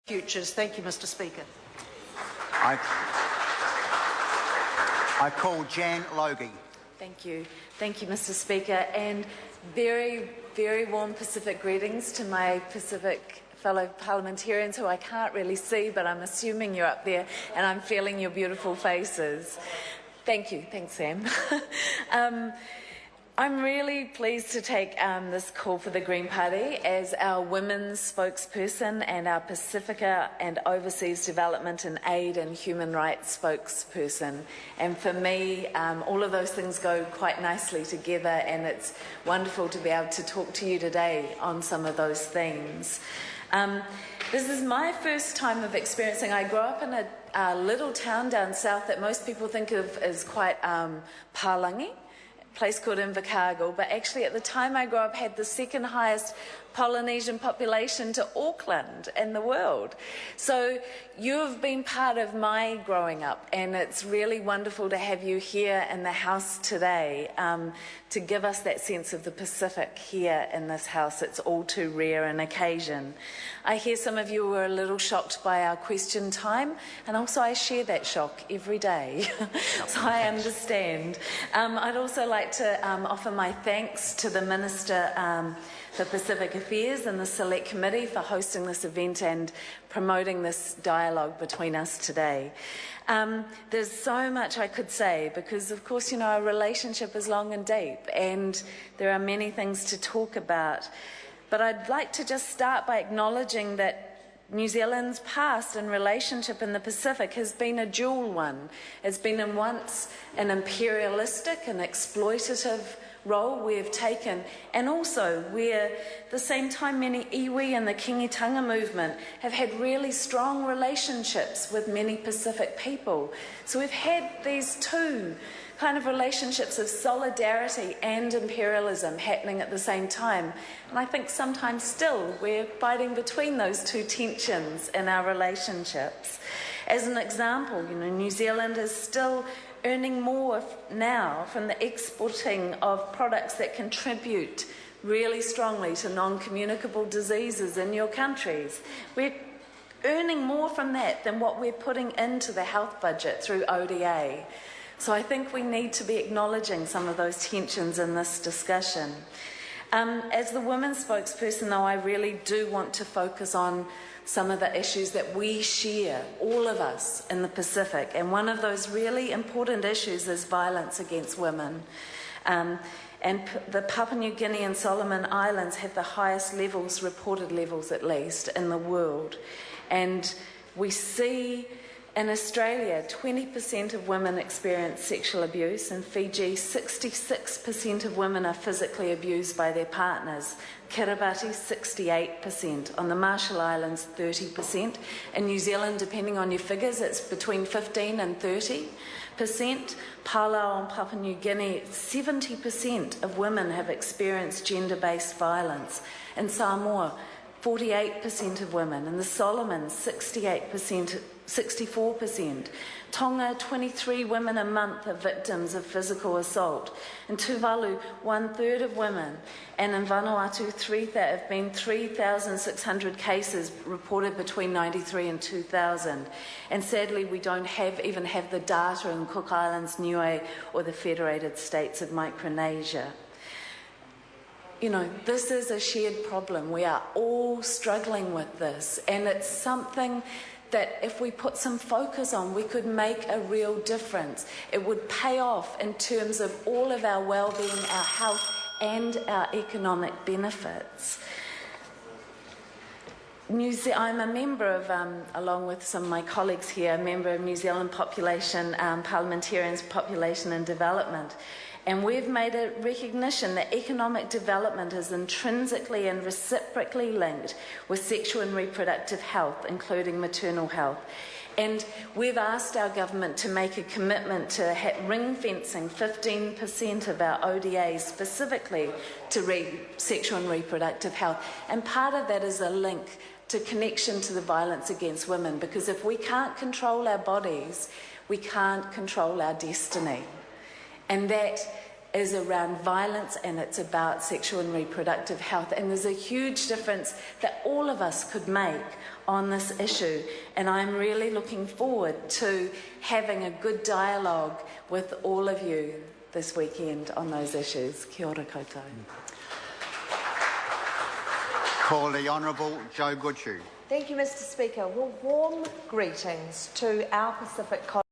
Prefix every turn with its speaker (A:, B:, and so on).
A: futures. Thank you, Mr. Speaker.
B: I call Jan Logie.
C: Thank you. Thank you, Mr. Speaker. And very, very warm Pacific greetings to my Pacific fellow parliamentarians who I can't really see, but I'm assuming you're up there and I'm feeling your beautiful faces. Thank you. Thanks, Sam. I'm really pleased to take this call for the Green Party as our women's spokesperson and our Pacifica and Overseas Development and Aid and Human Rights spokesperson. And for me, all of those things go quite nicely together, and it's wonderful to be able to talk to you today on some of those themes. This is my first time of experiencing. I grew up in a little town down south that most people think of as quite Palangi, place called Invercargill, but actually at the time I grew up had the second highest Polynesian population to Auckland in the world. So you've been part of my growing up, and it's really wonderful to have you here in the House today to give us that sense of the Pacific here in this House. It's all too rare an occasion. I hear some of you were a little shocked by our question time, and also I share that shock every day, so I understand. I'd also like to offer my thanks to the Minister for Pacific Affairs and the Select Committee for hosting this event and promoting this dialogue between us today. There's so much I could say because, of course, you know, our relationship is long and deep and there are many things to talk about. But I'd like to just start by acknowledging that New Zealand's past and relationship in the Pacific has been a dual one. It's been once an imperialistic and exploitative role we have taken, and also where at the same time many iwi and the Kingitanga movement have had really strong relationships with many Pacific people. So we've had these two kind of relationships of solidarity and imperialism happening at the same time. And I think sometimes still we're fighting between those two tensions in our relationships. As an example, you know, New Zealand is still earning more now from the exporting of products that contribute really strongly to non-communicable diseases in your countries. We're earning more from that than what we're putting into the health budget through ODA. So I think we need to be acknowledging some of those tensions in this discussion. As the women's spokesperson, though, I really do want to focus on some of the issues that we share, all of us in the Pacific. And one of those really important issues is violence against women. And the Papua New Guinea and Solomon Islands have the highest levels, reported levels at least, in the world. And we see in Australia, 20% of women experience sexual abuse. In Fiji, 66% of women are physically abused by their partners. Kiribati, 68%. On the Marshall Islands, 30%. In New Zealand, depending on your figures, it's between 15 and 30%. Palau and Papua New Guinea, 70% of women have experienced gender-based violence. In Samoa, 48% of women. In the Solomons, 64%. Tonga, 23 women a month are victims of physical assault. In Tuvalu, 1/3 of women. And in Vanuatu, there have been 3,600 cases reported between 1993 and 2000. And sadly, we don't even have the data in Cook Islands, Niue, or the Federated States of Micronesia. You know, this is a shared problem. We are all struggling with this, and it's something that if we put some focus on, we could make a real difference. It would pay off in terms of all of our well-being, our health, and our economic benefits. I'm a member of, along with some of my colleagues here, a member of New Zealand Parliamentarians Population and Development. And we've made a recognition that economic development is intrinsically and reciprocally linked with sexual and reproductive health, including maternal health. And we've asked our government to make a commitment to ring-fencing 15% of our ODAs specifically to sexual and reproductive health. And part of that is a link to connection to the violence against women, because if we can't control our bodies, we can't control our destiny. And that is around violence, and it's about sexual and reproductive health. And there's a huge difference that all of us could make on this issue. And I'm really looking forward to having a good dialogue with all of you this weekend on those issues. Kia ora koutou.
B: Call the Honourable Joe Goodhue.
A: Thank you, Mr. Speaker. Well, warm greetings to our Pacific colleagues.